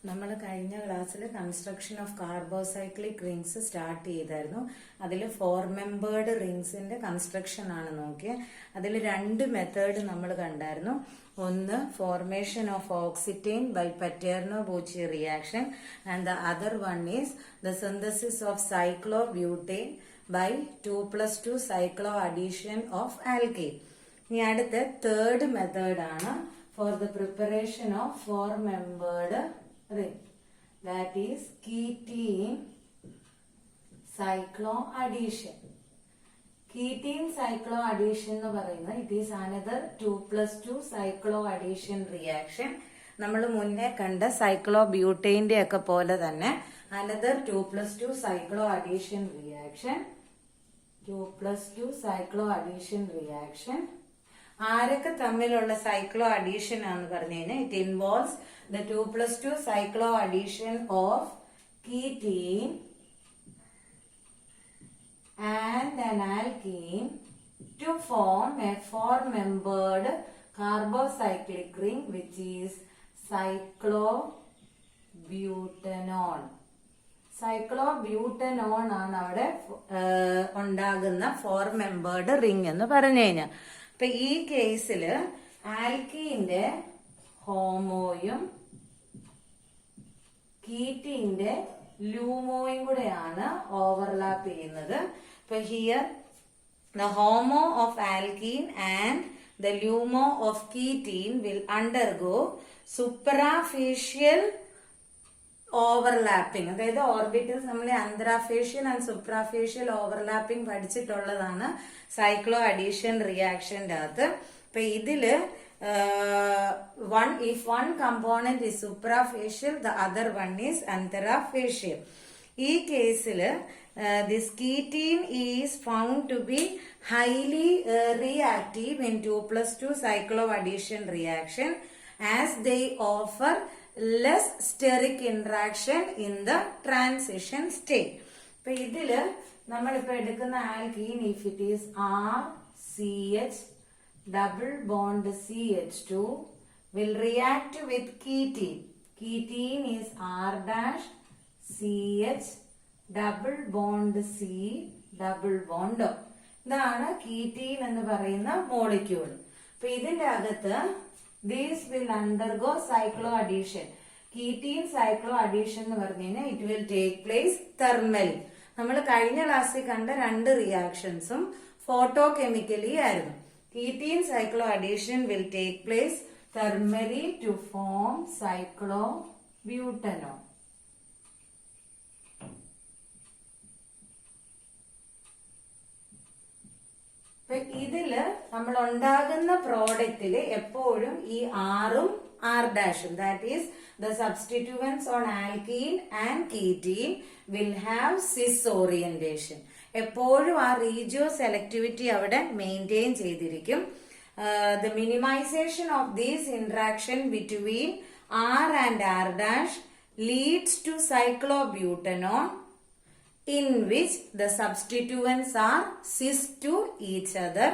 നമ്മൾ കഴിഞ്ഞ ക്ലാസ്സിൽ construction of carbocyclic rings start ചെയ്തായിരുന്നു. അതിൽ 4 മെമ്പേർഡ് റിങ്സിന്റെ കൺസ്ട്രക്ഷൻ ആണ് നോക്കിയത്. അതിൽ 2 മെത്തേഡ് നമ്മൾ കണ്ടായിരുന്നു. ഒന്ന് formation of oxetane by Paterno Buchi reaction and the other one is the synthesis of cyclobutene by 2+2 cyclo addition of alkyne. ഇനി അടുത്ത തേർഡ് മെത്തേഡ് ആണ് for the preparation of 4 membered ring, that is ketene cycloaddition. Ketene cycloaddition എന്ന് പറയുന്നത് it is another 2+2 cycloaddition reaction. നമ്മൾ മുന്നേ കണ്ട സൈക്ലോബ്യൂട്ടൈന്റെ ഒക്കെ പോലെ തന്നെ another 2+2 cycloaddition reaction. 2+2 cycloaddition reaction. ആരൊക്കെ തമ്മിലുള്ള സൈക്ലോ അഡീഷൻ ആണെന്ന് പറഞ്ഞു കഴിഞ്ഞാൽ it involves the 2+2 cyclo addition of ketene and an alkene to form a 4-membered carbocyclic ring which is cyclobutanol. സൈക്ലോബ്യൂട്ടനോൺ ആണ് അവിടെ ഉണ്ടാകുന്ന 4 മെമ്പേർഡ് റിംഗ് എന്ന് പറഞ്ഞു കഴിഞ്ഞാൽ. അപ്പൊ ഈ കേസില് ആൽക്കീന്റെ ഹോമോയും കീറ്റീന്റെ ലൂമോയും കൂടെയാണ് ഓവർലാപ്പ് ചെയ്യുന്നത്. ഇപ്പൊ here the HOMO of alkene and the LUMO of ketene will undergo suprafacial overlapping. അതായത് ഓർബിറ്റൽസ് നമ്മൾ അന്ത്രാഫേഷ്യൽ ആൻഡ് സുപ്രാഫേഷ്യൽ ഓവർലാപ്പിംഗ് പഠിച്ചിട്ടുള്ളതാണ് സൈക്ലോ അഡീഷൻ റിയാക്ഷന്റെ അകത്ത്. അപ്പൊ ഇതില് if one component is suprafacial, the other one is antherafacial. ഈ കേസില് this ketene is found to be highly reactive in 2+2 cycloaddition reaction as they offer less steric interaction in the transition state. ഇപ്പൊ ഇതില് നമ്മളിപ്പോ എടുക്കുന്ന alkene if it is RCH double bond CH2 will react with ketene. Ketene is R-CH double bond C double bond O. ഇതാണ് ketene എന്ന് പറയുന്ന molecule. അപ്പൊ ഇതിന്റെ അകത്ത് these will undergo cycloaddition. Ketene cycloaddition എന്ന് പറഞ്ഞു കഴിഞ്ഞാൽ it will take place thermally. നമ്മൾ കഴിഞ്ഞ ക്ലാസ്സിൽ കണ്ട 2 റിയാക്ഷൻസും ഫോട്ടോകെമിക്കലി ആയിരുന്നു. Ketene cycloaddition will take place thermally to form cyclobutanol. ഇതില് നമ്മൾ ഉണ്ടാകുന്ന പ്രോഡക്റ്റില് എപ്പോഴും ഈ ആറും R-ഉം that is the substituents on alkene and ketene will have cis orientation. എപ്പോഴും ആ റീജിയോ സെലക്ടിവിറ്റി അവിടെ മെയിൻറ്റെയിൻ ചെയ്തിരിക്കും. The minimization of these interaction between R and R' leads to cyclobutanone in which the substituents are cis to each other,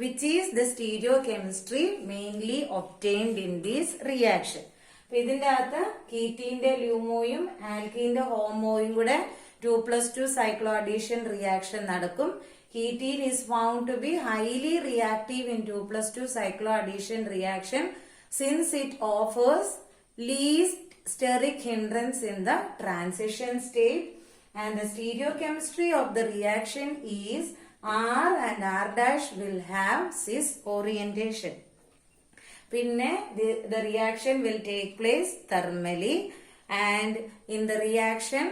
which is the stereochemistry mainly obtained in this reaction. ഇതിന്റെ അകത്ത് കീറ്റീന്റെ ലൂമോയും ആൽക്കീന്റെ ഹോമോയും കൂടെ 2+2 cycloaddition reaction നടക്കും. Ketene is found to be highly reactive in 2+2 cycloaddition reaction since it offers least steric hindrance in the transition state. And the stereochemistry of the reaction is R and R' will have cis orientation. Pinne the reaction will take place thermally, and in the reaction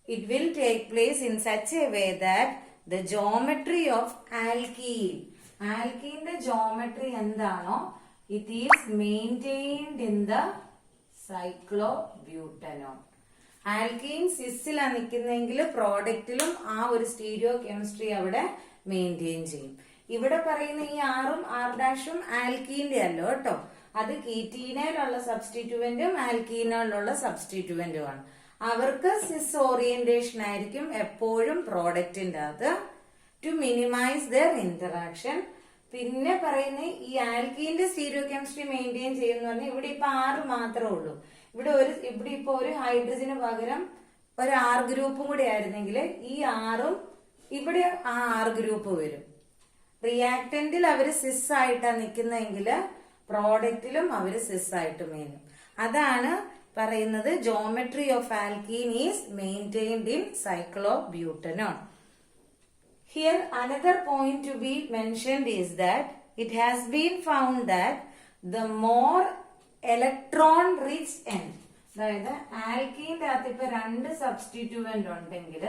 it will take place in such a way that the geometry of alkene the geometry endano it is maintained in the cyclobutanol. Alkene സിസിലാണ് നിൽക്കുന്നെങ്കിൽ പ്രോഡക്റ്റിലും ആ ഒരു stereo chemistry അവിടെ maintain ചെയ്യും. ഇവിടെ പറയുന്ന ഈ ആറും R-ഉം ആൽക്കീന്റെ അല്ല കേട്ടോ, അത് കീറ്റീനയിലുള്ള സബ്സ്റ്റിറ്റ്യൂവന്റും ആൽക്കീനയിലുള്ള സബ്സ്റ്റിറ്റ്യൂവന്റുമാണ്. അവർക്ക് സിസ് ഓറിയന്റേഷൻ ആയിരിക്കും എപ്പോഴും പ്രോഡക്റ്റിന്റെ അത് ടു മിനിമൈസ് ദർ ഇന്ററാക്ഷൻ. പിന്നെ പറയുന്ന ഈ ആൽക്കീന്റെ സ്റ്റീരിയോ കെമിസ്ട്രി മെയിൻറ്റെയിൻ ചെയ്യുന്ന പറഞ്ഞാൽ ഇവിടെ ഇപ്പൊ 6 മാത്രമേ ഉള്ളൂ. ഇവിടെ ഇപ്പൊ ഒരു ഹൈഡ്രജന് പകരം ഒരു ആർ ഗ്രൂപ്പും കൂടി ആയിരുന്നെങ്കിൽ ഈ ആറും ഇവിടെ ആ ആർ ഗ്രൂപ്പ് വരും. റിയാക്ടന്റിൽ അവര് സിസ് ആയിട്ടാണ് നിൽക്കുന്നതെങ്കിൽ പ്രോഡക്റ്റിലും അവര് സിസ് ആയിട്ട് വരും. അതാണ് പറയുന്നത് geometry of alkene is maintained in cyclobutanone. Here another point to be mentioned is that it has been found that the more electron rich end, അതായത് ആൽക്കീൻ്റെ അകത്ത് ഇപ്പൊ 2 സബ്സ്റ്റിറ്റ്യൂവന്റ് ഉണ്ടെങ്കിൽ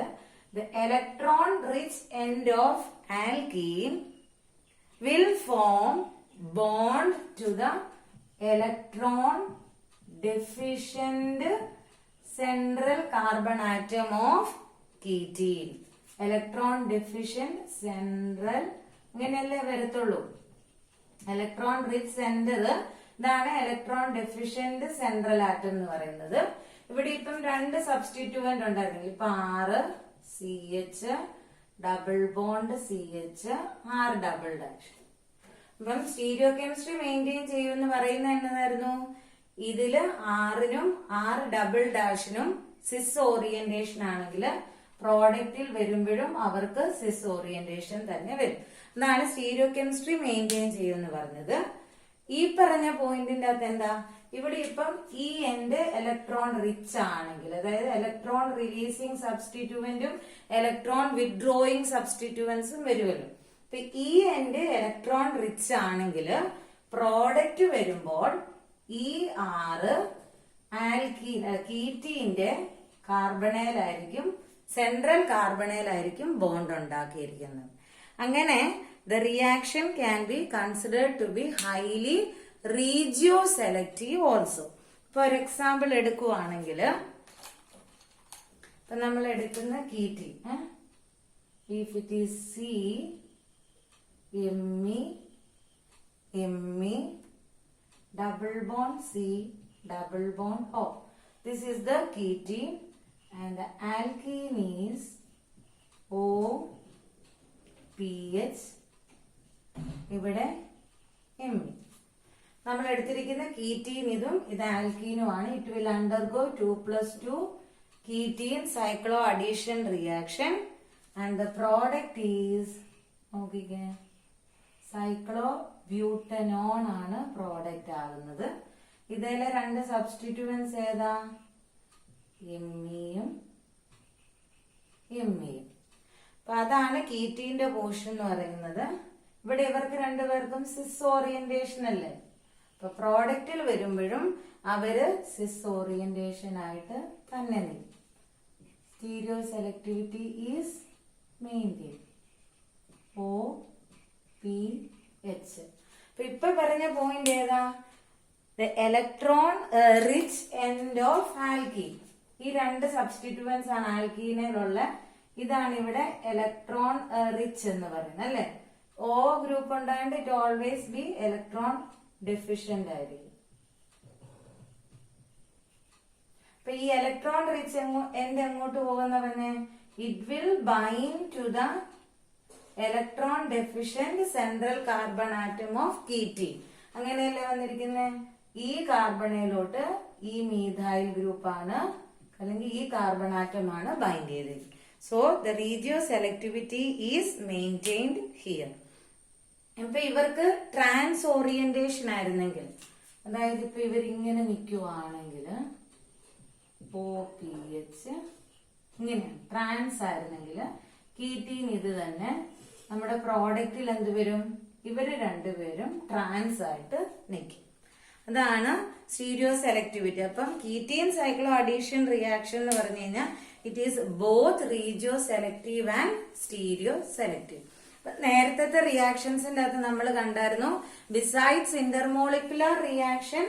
the electron rich end of alkene will form bond to the electron deficient central carbon atom of ketene. Electron deficient central ഇങ്ങനെയല്ലേ വരത്തുള്ളൂ. Electron rich centre ഇതാണ് electron deficient central atom എന്ന് പറയുന്നത്. ഇവിടെ ഇപ്പം 2 സബ്സ്റ്റിറ്റ്യൂവന്റ് ഉണ്ടായിരുന്നെങ്കിൽ ഇപ്പൊ CH double bond CH R double dash. ഇപ്പം സ്റ്റീരിയോ കെമിസ്ട്രി മെയിൻറ്റെയിൻ ചെയ്യുമെന്ന് പറയുന്നത് എന്നതായിരുന്നു, ഇതില് ആറിനും R ഡബിൾ ഡാഷിനും സിസ് ഓറിയന്റേഷൻ ആണെങ്കിൽ പ്രോഡക്റ്റിൽ വരുമ്പോഴും അവർക്ക് സിസ് ഓറിയന്റേഷൻ തന്നെ വരും. എന്നാണ് സ്റ്റീരിയോ കെമിസ്ട്രി മെയിൻറ്റെയിൻ ചെയ്യുമെന്ന് പറഞ്ഞത്. ഈ പറഞ്ഞ പോയിന്റിന്റെ അകത്ത് എന്താ, ഇവിടെ ഇപ്പം ഈ എൻഡ് ഇലക്ട്രോൺ റിച്ച് ആണെങ്കിൽ, അതായത് ഇലക്ട്രോൺ റിലീസിങ് സബ്സ്റ്റിറ്റ്യൂവന്റും ഇലക്ട്രോൺ വിത്ഡ്രോയിങ് സബ്സ്റ്റിറ്റ്യൂവൻസും വരുമല്ലോ. അപ്പൊ ഈ എൻഡ് ഇലക്ട്രോൺ റിച്ച് ആണെങ്കിൽ പ്രോഡക്റ്റ് വരുമ്പോൾ ഈ ആറ് കീറ്റീന്റെ കാർബണേലായിരിക്കും, സെൻട്രൽ കാർബണേലായിരിക്കും ബോണ്ട് ഉണ്ടാക്കിയിരിക്കുന്നത്. അങ്ങനെ the reaction can be considered to be highly regio selective also. For example എടുക്കുവാണെങ്കിൽ ഇപ്പൊ നമ്മൾ എടുക്കുന്ന ketene, if it is Me double bond C double bond O. This is the ketene and the alkene is OPH. ഇവിടെ Me. നമ്മൾ എടുത്തിരിക്കുന്ന ketene ഇതും ഇത് ആൽക്കീനുമാണ്. It will undergo 2+2 ketene cyclo addition reaction and the product is നോക്കിക്കേ സൈക്ലോബ്യൂട്ടനോൺ ആണ് product ആകുന്നത്. ഇതിലെ 2 സബ്സ്റ്റിറ്റ്യൂവൻസ് ഏതാ, എമ്മിയും എമ്മിയും. അപ്പൊ അതാണ് കീറ്റീന്റെ പോർഷൻ എന്ന് പറയുന്നത്. ഇവിടെ ഇവർക്ക് രണ്ടുപേർക്കും സിസ് ഓറിയന്റേഷൻ അല്ലേ, അപ്പൊ പ്രോഡക്റ്റിൽ വരുമ്പോഴും അവര് സിസ് ഓറിയന്റേഷൻ ആയിട്ട് തന്നെ നിൽക്കും. Stereo selectivity is maintain OPH. അപ്പൊ ഇപ്പൊ പറഞ്ഞ പോയിന്റ് ഏതാ, the electron rich end of alkene. ഈ 2 സബ്സ്റ്റിറ്റ്യൂവൻസ് ആണ് ആൽക്കീനിലുള്ള. ഇതാണ് ഇവിടെ ഇലക്ട്രോൺ റിച്ച് എന്ന് പറയുന്നത് അല്ലെ. O ഗ്രൂപ്പ് ഉണ്ടായത് it always be electron deficient ആയിരിക്കും. അപ്പൊ ഈ ഇലക്ട്രോൺ റിച്ച് എങ്ങോട്ട് പോകുന്ന പറഞ്ഞ it will bind to the electron deficient central carbon atom of ketene. അങ്ങനെയല്ലേ വന്നിരിക്കുന്നത്. ഈ കാർബണയിലോട്ട് ഈ മീഥൈൽ ഗ്രൂപ്പ് ആണ് അല്ലെങ്കിൽ ഈ കാർബൺ ആറ്റം ആണ് ബൈൻഡ് ചെയ്തിരിക്കുന്നത്. So the regio selectivity is maintained here. ഇപ്പൊ ഇവർക്ക് ട്രാൻസ് ഓറിയന്റേഷൻ ആയിരുന്നെങ്കിൽ, അതായത് ഇപ്പൊ ഇവരിങ്ങനെ നിൽക്കുവാണെങ്കിൽ OPH ഇങ്ങനെയാണ് ട്രാൻസ് ആയിരുന്നെങ്കിൽ കീറ്റീൻ ഇത് തന്നെ നമ്മുടെ പ്രോഡക്റ്റിൽ എന്ത് വരും, ഇവര് രണ്ടുപേരും ട്രാൻസ് ആയിട്ട് നിൽക്കും. അതാണ് സ്റ്റീരിയോ സെലക്ടിവിറ്റി. അപ്പം കീറ്റീൻ സൈക്ലോ അഡീഷൻ റിയാക്ഷൻ എന്ന് പറഞ്ഞു കഴിഞ്ഞാൽ it is both regioselective and stereoselective. നേരത്തെ റിയാക്ഷൻസിന്റെ അകത്ത് നമ്മൾ കണ്ടായിരുന്നു, besides intermolecular reaction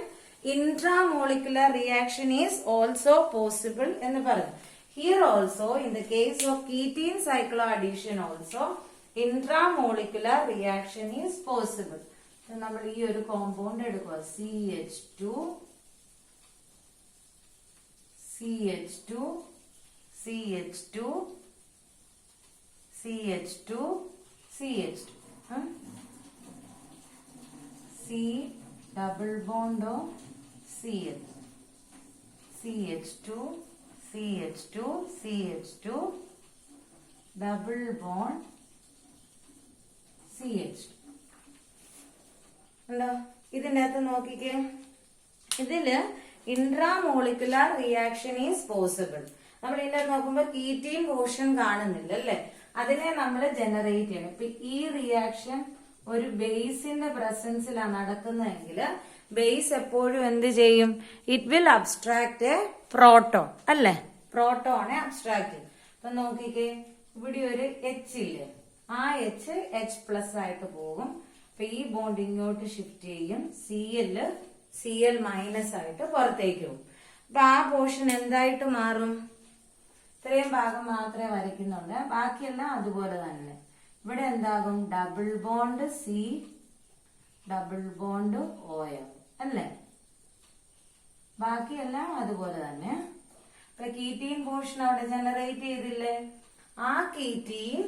intramolecular reaction is also possible എന്ന് പറഞ്ഞു. Here also in the case of ketene cycloaddition also intramolecular reaction is possible. നമ്മൾ ഈ ഒരു കോമ്പൗണ്ട് എടുക്കുക, CH2 CH2 CH2 CH2 CH2 C double bond of CH. CH2, CH2, CH2, double bond CH2. ഉണ്ടോ? ഇതിൻ്റെ അകത്ത് നോക്കിക്കേ, ഇതില് intramolecular reaction is possible. നമ്മൾ ഇതിന്റെ നോക്കുമ്പോൾ കീറ്റീൻ പോർഷൻ കാണുന്നില്ല അല്ലെ, അതിനെ നമ്മൾ ജനറേറ്റ് ചെയ്യണം. ഇപ്പൊ ഈ റിയാക്ഷൻ ഒരു ബേസിന്റെ പ്രസൻസിലാണ് നടക്കുന്നതെങ്കിൽ ബേസ് എപ്പോഴും എന്ത് ചെയ്യും? It will abstract A proton അല്ലെ, പ്രോട്ടോണെ അബ്സ്ട്രാക്ട് ചെയ്യും. അപ്പൊ നോക്കിക്കേ, ഇവിടെ ഒരു എച്ച് ഇല്ലേ, ആ എച്ച് H+ ആയിട്ട് പോകും. അപ്പൊ ഈ ബോണ്ട് ഇങ്ങോട്ട് ഷിഫ്റ്റ് ചെയ്യും, Cl മൈനസ് ആയിട്ട് പുറത്തേക്ക് പോകും. അപ്പൊ ആ പോർഷൻ എന്തായിട്ട് മാറും? ഇത്രയും ഭാഗം മാത്രമേ വരയ്ക്കുന്നുണ്ട്, ബാക്കിയെല്ലാം അതുപോലെ തന്നെ. ഇവിടെ എന്താകും? Double bond C, double bond OM അല്ലേ, ബാക്കിയെല്ലാം അതുപോലെ തന്നെ. ഇപ്പൊ കീറ്റീൻ പോർഷൻ അവിടെ ജനറേറ്റ് ചെയ്തില്ലേ, ആ കീറ്റീൻ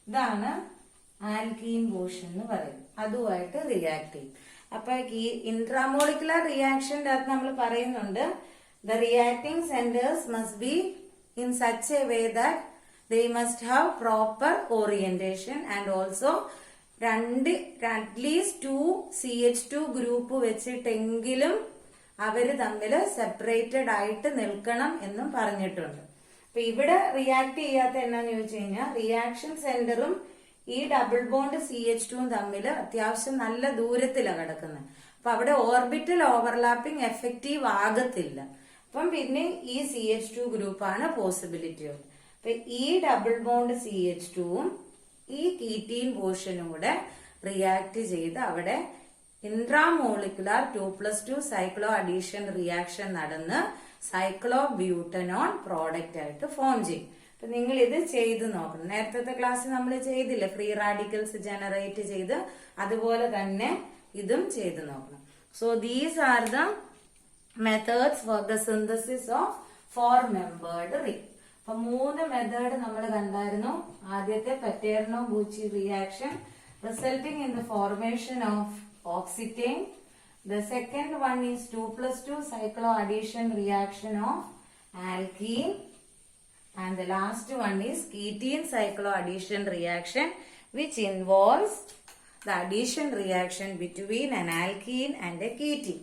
ഇതാണ് ആൽക്കീൻ പോർഷൻ എന്ന് പറയും, അതുമായിട്ട് റിയാക്ട് ചെയ്യും. അപ്പൊ ഈ ഇൻട്രാമോളിക്കുലർ റിയാക്ഷന്റെ അകത്ത് നമ്മൾ പറയുന്നുണ്ട്, the reacting centres must be in such a way that they must have proper orientation and also at least 2 CH2 group വെച്ചിട്ടെങ്കിലും അവര് തമ്മിൽ സെപ്പറേറ്റഡ് ആയിട്ട് നിൽക്കണം എന്നും പറഞ്ഞിട്ടുണ്ട്. അപ്പൊ ഇവിടെ റിയാക്ട് ചെയ്യാത്ത എന്നാന്ന് ചോദിച്ചു കഴിഞ്ഞാൽ, റിയാക്ഷൻ സെന്ററും ഈ ഡബിൾ ബോണ്ട് CH2 തമ്മിൽ അത്യാവശ്യം നല്ല ദൂരത്തിലാണ് കിടക്കുന്നത്. അപ്പൊ അവിടെ ഓർബിറ്റൽ ഓവർലാപ്പിംഗ് എഫക്റ്റീവ് ആകത്തില്ല. അപ്പം പിന്നെ ഈ CH2 ഗ്രൂപ്പാണ് പോസിബിലിറ്റി ഉള്ളത്. അപ്പൊ ഈ ഡബിൾ ബോണ്ട് CH2ഉം ഈ കീറ്റീൻ പോർഷനും കൂടെ റിയാക്ട് ചെയ്ത് അവിടെ ഇൻട്രാമോളിക്കുലാർ 2+2 സൈക്ലോ അഡീഷൻ റിയാക്ഷൻ നടന്ന് സൈക്ലോ ബ്യൂട്ടനോൺ പ്രോഡക്റ്റ് ആയിട്ട് ഫോം ചെയ്യും. അപ്പൊ നിങ്ങൾ ഇത് ചെയ്ത് നോക്കണം. നേരത്തെ ക്ലാസ്സിൽ നമ്മൾ ചെയ്തില്ലേ, ഫ്രീ റാഡിക്കൽസ് ജനറേറ്റ് ചെയ്ത്, അതുപോലെ തന്നെ ഇതും ചെയ്ത് നോക്കണം. So these are the methods for the synthesis of 4-membered ring. അപ്പൊ 3 മെത്തേഡ് നമ്മൾ കണ്ടായിരുന്നു. ആദ്യത്തെ Paterno Buchi reaction resulting in the formation of oxetane. The second one is 2+2 cyclo addition reaction of alkene, and the last one is ketene cyclo addition reaction, which involves the addition reaction between an alkene and a ketene.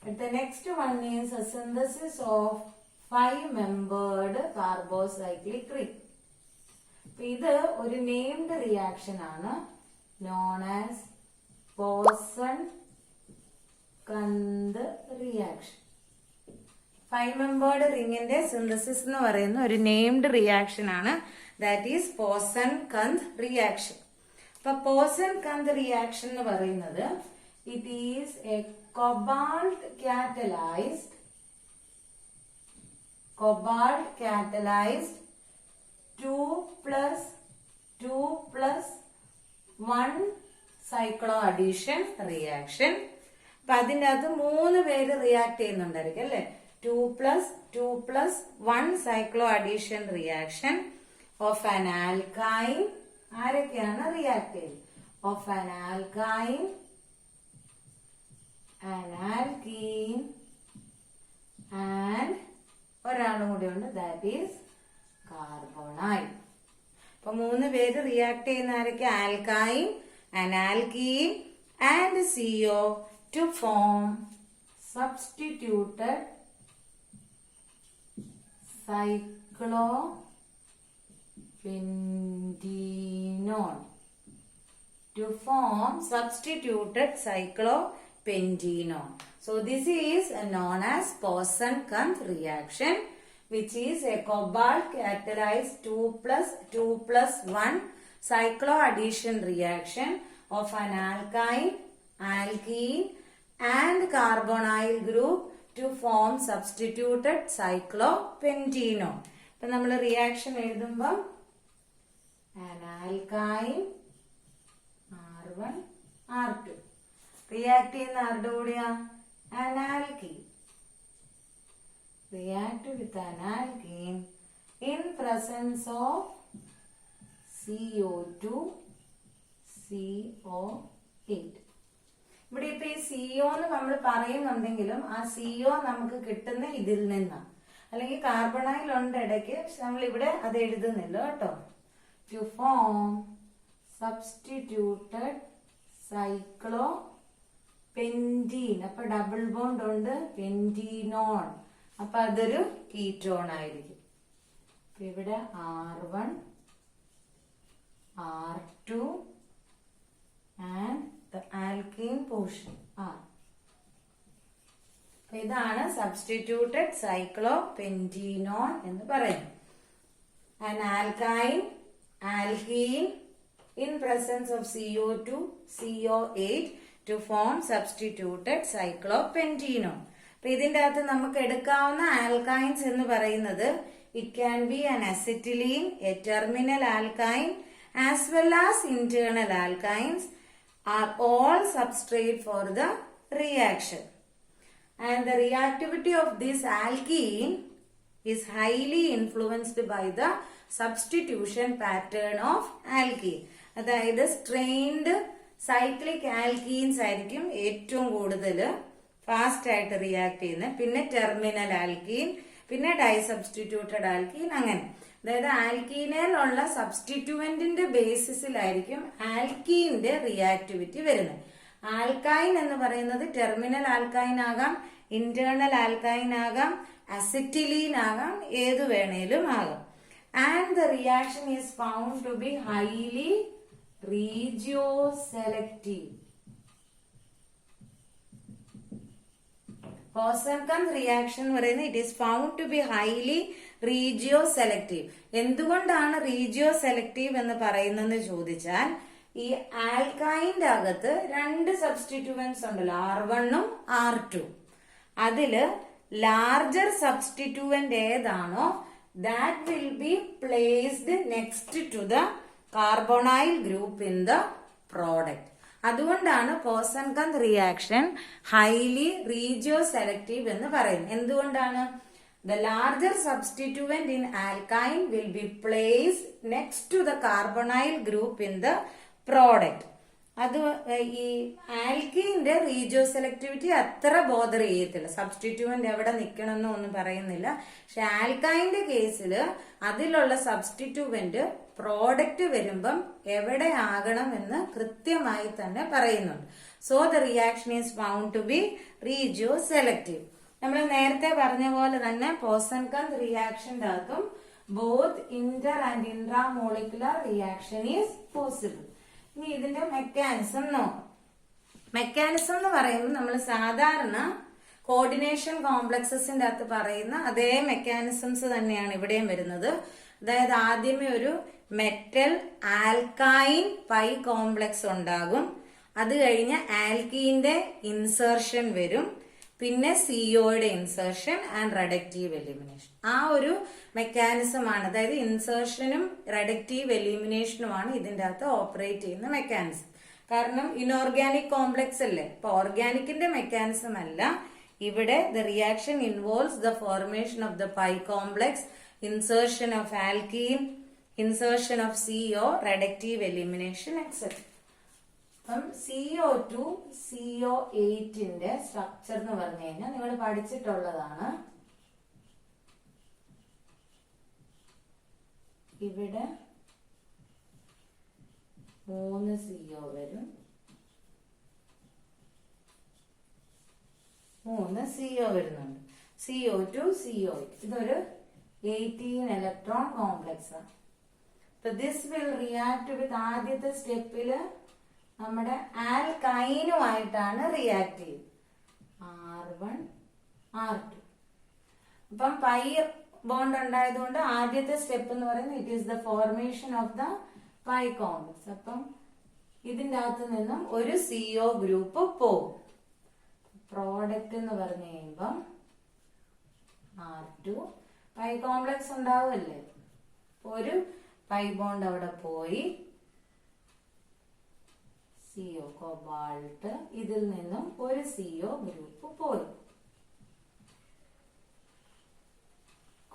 But the next one is a synthesis of 5-membered carbocyclic ring. ഇത് ഒരു named reaction ആണ്, known as Poisson-Kundt reaction. 5-membered ringന്റെ synthesis എന്ന് പറയുന്ന ഒരു named reaction ആണ്, that is Poisson-Kundt reaction. അപ്പൊ Poisson-Kundt reaction എന്ന് പറയുന്നത്, it is a cobalt catalyzed 2+1 cyclo addition reaction. അപ്പൊ അതിൻ്റെ അകത്ത് 3 പേര് റിയാക്ട് ചെയ്യുന്നുണ്ടായിരിക്കും അല്ലെ, 2+1 cyclo addition reaction of an alkyne. ആരൊക്കെയാണ് റിയാക്ട് ചെയ്യുന്നത്? of an alkyne, an alkene, and ഒരാളും കൂടി ഉണ്ട്, that is carbonyl. അപ്പൊ 3 പേര് റിയാക്ട് ചെയ്യുന്ന ആരൊക്കെ? Alkyne, an alkene and CO to form substituted cyclopentanone. To form substituted cyclopentanone. So this is known as Poisson-Kundt reaction, which is a cobalt catalyzed 2+1 cyclo addition reaction of an alkyne, alkene and carbonyl group to form substituted cyclopentanone. ഇപ്പൊ നമ്മൾ reaction എഴുതുമ്പോൾ an alkyne R1 R2 react ചെയ്യുന്ന ആരുടെ കൂടെയാ? an alkene. React with an alkene in presence of CO2 CO8. ഇവിടെ ഇപ്പൊ ഈ CO എന്ന് നമ്മൾ പറയുന്നുണ്ടെങ്കിലും ആ CO നമുക്ക് കിട്ടുന്ന ഇതിൽ നിന്നാണ്. അല്ലെങ്കിൽ കാർബണൈൽ ഉണ്ട് ഇടയ്ക്ക്, പക്ഷെ നമ്മൾ ഇവിടെ അത് എഴുതുന്നില്ല കേട്ടോ. To form substituted cyclopentene. അപ്പൊ ഡബിൾ ബോണ്ട് ഉണ്ട്, പെന്റീനോൺ. അപ്പൊ അതൊരു കീറ്റോൺ ആയിരിക്കും. ഇവിടെ R1 R2 and the alkene portion R. ഇതാണ് സബ്സ്റ്റിറ്റ്യൂട്ടഡ് സൈക്ലോപെന്റീനോൺ എന്ന് പറയുന്നത്. An alkyne, alkene in presence of CO2, CO8 to form substituted cyclopentanone. അപ്പൊ ഇതിന്റെ അകത്ത് നമുക്ക് എടുക്കാവുന്ന ആൽക്കൈൻസ് എന്ന് പറയുന്നത് it can be an acetylene, a terminal alkyne as well as internal alkynes are all substrate for the reaction. And the reactivity of this alkene is highly influenced by the substitution pattern of alkene. അതായത് strained cyclic alkenes ആയിരിക്കും ഏറ്റവും കൂടുതൽ fast ആയിട്ട് react ചെയ്യുന്നത്. പിന്നെ terminal alkene, പിന്നെ ഡൈസബ്സ്റ്റിറ്റ്യൂട്ടഡ് alkene, അങ്ങനെ. അതായത് ആൽക്കീനിലുള്ള സബ്സ്റ്റിറ്റ്യൂവന്റിന്റെ ബേസിസിലായിരിക്കും ആൽക്കീന്റെ റിയാക്ടിവിറ്റി വരുന്നത്. ആൽക്കൈൻ എന്ന് പറയുന്നത് ടെർമിനൽ ആൽക്കൈൻ ആകാം, ഇന്റേണൽ ആൽക്കൈൻ ആകാം, അസിറ്റിലീൻ ആകാം, ഏതു വേണേലും ആകാം. And the reaction is found to be highly regioselective. Poisson-Combs reaction എന്ന് പറയുന്നത് it is found to be highly regioselective. എന്തുകൊണ്ടാണ് regioselective എന്ന് പറയുന്നതെന്ന് ചോദിച്ചാൽ, ഈ ആൽക്കൈൻ്റെ അകത്ത് രണ്ട് സബ്സ്റ്റിറ്റ്യൂവൻസ് ഉണ്ടല്ലോ, R1ഉം R2. അതില് ലാർജർ സബ്സ്റ്റിറ്റ്യൂവന്റ് ഏതാണോ that will be placed next to the carbonyl group in the product. അതുകൊണ്ടാണ് Poisson-Combs reaction highly regioselective എന്ന് പറയുന്നത്. എന്തുകൊണ്ടാണ്? The larger substituent in alkyne will be placed next to the carbonyl group in the product. അത് ഈ ആൽക്കീന്റെ റീജിയോസെലക്ടിവിറ്റി അത്ര bother ചെയ്യത്തില്ല. Substituent എവിടെ നിൽക്കണമെന്നോ ഒന്നും പറയുന്നില്ല. പക്ഷെ ആൽക്കൈന്റെ കേസിൽ അതിലുള്ള സബ്സ്റ്റിറ്റ്യൂവന്റ് പ്രോഡക്റ്റ് വരുമ്പം എവിടെ ആകണം എന്ന് കൃത്യമായി തന്നെ പറയുന്നുണ്ട്. So the reaction is found to be regioselective. നമ്മൾ നേരത്തെ പറഞ്ഞ പോലെ തന്നെ Poisson-Combs റിയാക്ഷന്റെ അകത്തും both inter and intramolecular reaction is possible. ഇനി ഇതിന്റെ മെക്കാനിസം നോക്കാം. മെക്കാനിസം എന്ന് പറയുമ്പോൾ നമ്മൾ സാധാരണ കോർഡിനേഷൻ കോംപ്ലക്സസിന്റെ അകത്ത് പറയുന്ന അതേ മെക്കാനിസംസ് തന്നെയാണ് ഇവിടെയും വരുന്നത്. അതായത് ആദ്യമേ ഒരു മെറ്റൽ ആൽക്കൈൻ പൈ കോംപ്ലക്സ് ഉണ്ടാകും, അത് കഴിഞ്ഞ് ആൽക്കീന്റെ ഇൻസേർഷൻ വരും, പിന്നെ സിഒയുടെ ഇൻസേർഷൻ ആൻഡ് റെഡക്റ്റീവ് എലിമിനേഷൻ. ആ ഒരു മെക്കാനിസം ആണ്, അതായത് ഇൻസേർഷനും റെഡക്റ്റീവ് എലിമിനേഷനുമാണ് ഇതിന്റെ അകത്ത് ഓപ്പറേറ്റ് ചെയ്യുന്ന മെക്കാനിസം. കാരണം ഇൻഓർഗാനിക് കോംപ്ലക്സ് അല്ലേ, ഇപ്പൊ ഓർഗാനിക്കിന്റെ മെക്കാനിസം അല്ല ഇവിടെ. The reaction involves the formation of the pi complex, insertion of alkene, insertion of CO, reductive elimination etcetera. അപ്പം CO2 CO8ന്റെ സ്ട്രക്ചർ എന്ന് പറഞ്ഞു കഴിഞ്ഞാൽ നിങ്ങൾ പഠിച്ചിട്ടുള്ളതാണ്. ഇവിടെ 3 CO വരും, 3 CO വരുന്നുണ്ട്. CO2 CO8 ഇതൊരു 18 ഇലക്ട്രോൺ കോംപ്ലക്സ് ആണ്. ദിസ് വിൽ റിയാക്ട് വിത്ത് ആദ്യത്തെ സ്റ്റെപ്പില് നമ്മുടെ ആൽക്കൈനുമായിട്ടാണ് റിയാക്ട് ചെയ്യുന്നത്. R1 R2. അപ്പം പൈ ബോണ്ട് ഉണ്ടായതുകൊണ്ട് ആദ്യത്തെ സ്റ്റെപ്പ് എന്ന് പറയുന്നത് it is the formation of the pi complex. അപ്പം ഇതിന്റെ അകത്ത് നിന്നും ഒരു CO ഗ്രൂപ്പ് പോകും. പ്രോഡക്റ്റ് എന്ന് പറഞ്ഞു കഴിയുമ്പം R2 പൈ കോംപ്ലക്സ് ഉണ്ടാവുമല്ലേ, ഒരു പൈ ബോണ്ട് അവിടെ പോയി, CO കോബാൾട്ട്, ഇതിൽ നിന്നും ഒരു CO ഗ്രൂപ്പ് പോയി,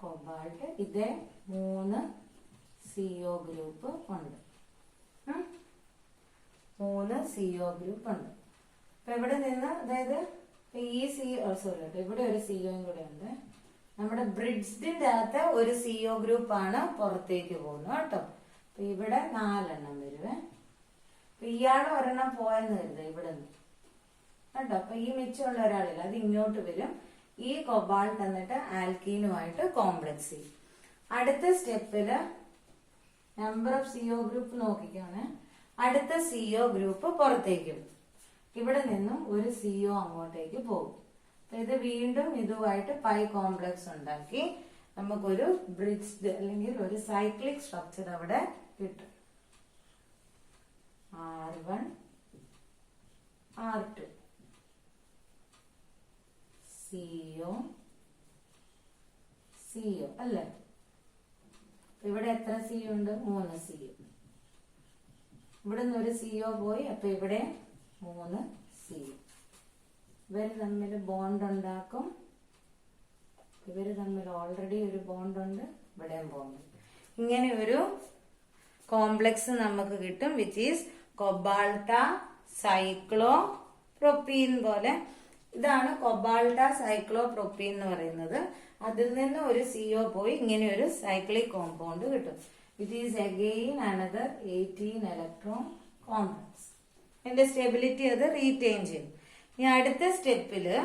കോബാൾട്ട്. ഇതേ 3 CO ഗ്രൂപ്പ് ഉണ്ട്, 3 CO ഗ്രൂപ്പ് ഉണ്ട്. അപ്പൊ ഇവിടെ നിന്ന് അതായത് ഈ സോറി ഇവിടെ ഒരു സിഒയും കൂടെ ഉണ്ട്. നമ്മുടെ ബ്രിഡ്ജിന്റെ അകത്ത് ഒരു സിഒ ഗ്രൂപ്പ് ആണ് പുറത്തേക്ക് പോകുന്നത് കേട്ടോ. അപ്പൊ ഇവിടെ 4 എണ്ണം വരുവേ. അപ്പൊ ഇയാള് ഒരെണ്ണം പോയെന്ന് കരുതുക ഇവിടെ നിന്ന് കേട്ടോ. അപ്പൊ ഈ മിച്ചമുള്ള ഒരാളില്ല, അത് ഇങ്ങോട്ട് വരും. ഈ കൊബാൾട്ട് എന്നിട്ട് ആൽക്കീനുമായിട്ട് കോംപ്ലക്സ് ചെയ്യും. അടുത്ത സ്റ്റെപ്പില് നമ്പർ ഓഫ് സിഒ ഗ്രൂപ്പ് നോക്കിക്കാണ്. അടുത്ത സിഒ ഗ്രൂപ്പ് പുറത്തേക്ക് പോകും. ഇവിടെ നിന്നും ഒരു സിഒ അങ്ങോട്ടേക്ക് പോകും. അപ്പൊ ഇത് വീണ്ടും ഇതുമായിട്ട് പൈ കോംപ്ലക്സ് ഉണ്ടാക്കി നമുക്കൊരു ബ്രിഡ്ജ് അല്ലെങ്കിൽ ഒരു സൈക്ലിക് സ്ട്രക്ചർ അവിടെ കിട്ടും. R1 R2 CO അല്ലേ. ഇവിടെ എത്ര സിഒ ഉണ്ട്? 3 സിഒ. ഇവിടെ നിന്ന് ഒരു സിഒ പോയി. അപ്പൊ ഇവിടെ 3 സിഒ. ഇവര് തമ്മിൽ ബോണ്ട് ഉണ്ടാക്കും. ഇവര് തമ്മിൽ ഓൾറെഡി ഒരു ബോണ്ട് ഉണ്ട്. ഇവിടെയും ബോണ്ട്. ഇങ്ങനെ ഒരു കോംപ്ലക്സ് നമുക്ക് കിട്ടും, വിച്ച് ഈസ് കൊബാൾട്ട സൈക്ലോ പ്രൊപ്പീൻ പോലെ. ഇതാണ് കൊബാൾട്ട സൈക്ലോ പ്രൊപ്പീൻ എന്ന് പറയുന്നത്. അതിൽ നിന്ന് ഒരു സിഒ പോയി ഇങ്ങനെ ഒരു സൈക്ലിക് കോമ്പൗണ്ട് കിട്ടും. It is again another 18 electron complex. അതിന്റെ സ്റ്റെബിലിറ്റി അത് റീറ്റെയിൻ ചെയ്യും. ഇനി അടുത്ത സ്റ്റെപ്പില്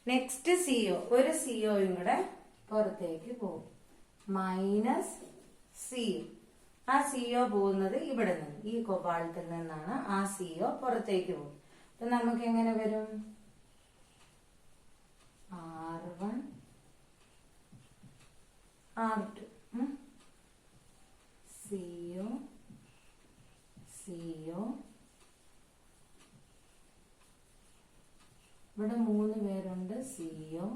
നെക്സ്റ്റ് സിഒ ഒരു സിഒയും കൂടെ പുറത്തേക്ക് പോകും. -CO. ആ സിഒ പോകുന്നത് ഇവിടെ നിന്ന്, ഈ കൊബാൾട്ടിൽ നിന്നാണ് ആ സിഒ പുറത്തേക്ക് പോകും. അപ്പൊ നമുക്ക് എങ്ങനെ വരും? R1 R2 CO ഇവിടെ 3 പേരുണ്ട്. CO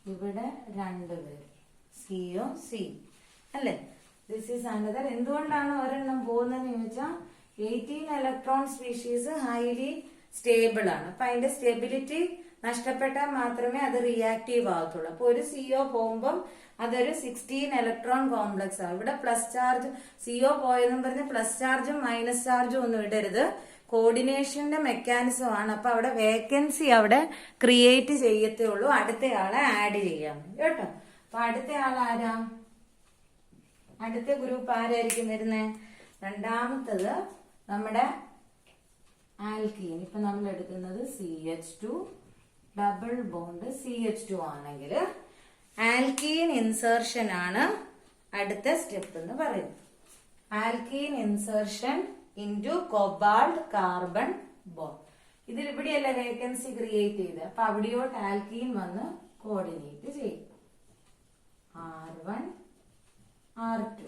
ഇവിടെ 2 പേര് CO അല്ലെ. This is another. എന്തുകൊണ്ടാണ് ഒരെണ്ണം പോകുന്നതെന്ന് ചോദിച്ചാൽ 18 ഇലക്ട്രോൺ സ്പീഷീസ് ഹൈലി സ്റ്റേബിൾ ആണ്. അപ്പൊ അതിന്റെ സ്റ്റെബിലിറ്റി നഷ്ടപ്പെട്ടാൽ മാത്രമേ അത് റിയാക്റ്റീവ് ആകത്തുള്ളൂ. അപ്പൊ ഒരു സിഒ പോകുമ്പോൾ അതൊരു 16 ഇലക്ട്രോൺ കോംപ്ലക്സ് ആണ്. ഇവിടെ പ്ലസ് ചാർജ് സിഒ പോയെന്നും പറഞ്ഞ് പ്ലസ് ചാർജും മൈനസ് ചാർജും ഒന്നും ഇടരുത്. കോർഡിനേഷന്റെ മെക്കാനിസം ആണ്. അപ്പൊ അവിടെ വേക്കൻസി അവിടെ ക്രിയേറ്റ് ചെയ്യത്തേ ഉള്ളൂ. അടുത്തയാളെ ആഡ് ചെയ്യാം കേട്ടോ. അപ്പൊ അടുത്തയാൾ ആരാ? അടുത്ത ഗ്രൂപ്പ് ആരായിരിക്കും വരുന്നത്? രണ്ടാമത്തത് നമ്മുടെ ആൽക്കീൻ. ഇപ്പൊ നമ്മൾ എടുക്കുന്നത് CH2 ഡബിൾ ബോണ്ട് CH2 ആണെങ്കിൽ ആൽക്കീൻ ഇൻസേർഷൻ ആണ് അടുത്ത സ്റ്റെപ്പ് എന്ന് പറയുന്നത്. Alkene insertion into cobalt carbon bond. ഇതിൽ ഇവിടെയല്ല വേക്കൻസി ക്രിയേറ്റ് ചെയ്ത്. അപ്പൊ അവിടെയോട്ട് ആൽക്കീൻ വന്ന് കോർഡിനേറ്റ് ചെയ്യും. R1 R2